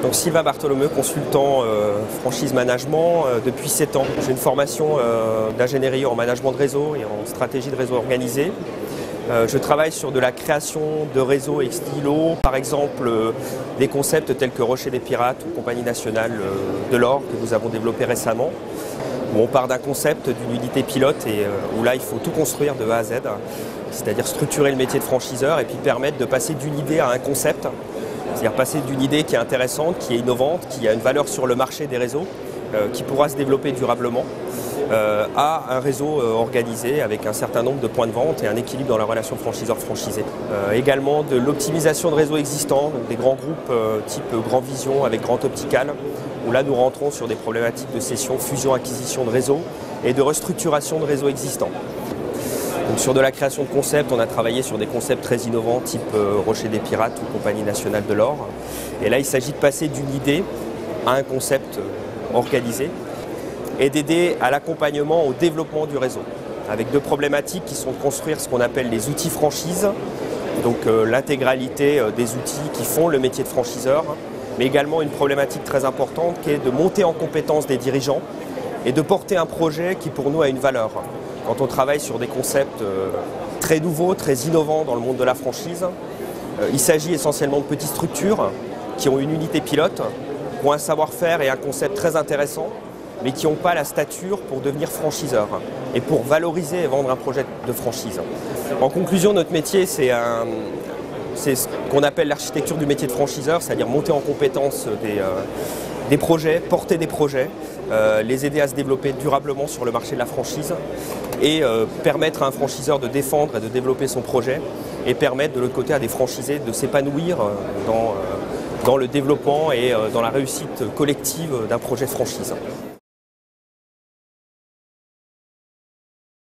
Donc Sylvain Bartholomeu, consultant franchise management depuis 7 ans. J'ai une formation d'ingénierie en management de réseau et en stratégie de réseau organisé. Je travaille sur de la création de réseaux ex nihilo, par exemple des concepts tels que Rocher des Pirates ou Compagnie nationale de l'or que nous avons développé récemment, où on part d'un concept, d'une unité pilote et où là il faut tout construire de A à Z, c'est-à-dire structurer le métier de franchiseur et puis permettre de passer d'une idée à un concept, c'est-à-dire passer d'une idée qui est intéressante, qui est innovante, qui a une valeur sur le marché des réseaux, qui pourra se développer durablement, à un réseau organisé avec un certain nombre de points de vente et un équilibre dans la relation franchiseur-franchisé. Également de l'optimisation de réseaux existants, donc des grands groupes type Grand Vision avec Grand Optical, où là nous rentrons sur des problématiques de cession, fusion, acquisition de réseaux et de restructuration de réseaux existants. Donc sur de la création de concepts, on a travaillé sur des concepts très innovants type Rocher des Pirates ou Compagnie nationale de l'or. Et là il s'agit de passer d'une idée à un concept organisé et d'aider à l'accompagnement, au développement du réseau, avec deux problématiques qui sont de construire ce qu'on appelle les outils franchise, donc l'intégralité des outils qui font le métier de franchiseur, mais également une problématique très importante qui est de monter en compétence des dirigeants et de porter un projet qui pour nous a une valeur. Quand on travaille sur des concepts très nouveaux, très innovants dans le monde de la franchise, il s'agit essentiellement de petites structures qui ont une unité pilote, qui ont un savoir-faire et un concept très intéressant, mais qui n'ont pas la stature pour devenir franchiseurs et pour valoriser et vendre un projet de franchise. En conclusion, notre métier, c'est ce qu'on appelle l'architecture du métier de franchiseur, c'est-à-dire monter en compétence des projets, porter des projets, les aider à se développer durablement sur le marché de la franchise et permettre à un franchiseur de défendre et de développer son projet et permettre de l'autre côté à des franchisés de s'épanouir dans le développement et dans la réussite collective d'un projet de franchise.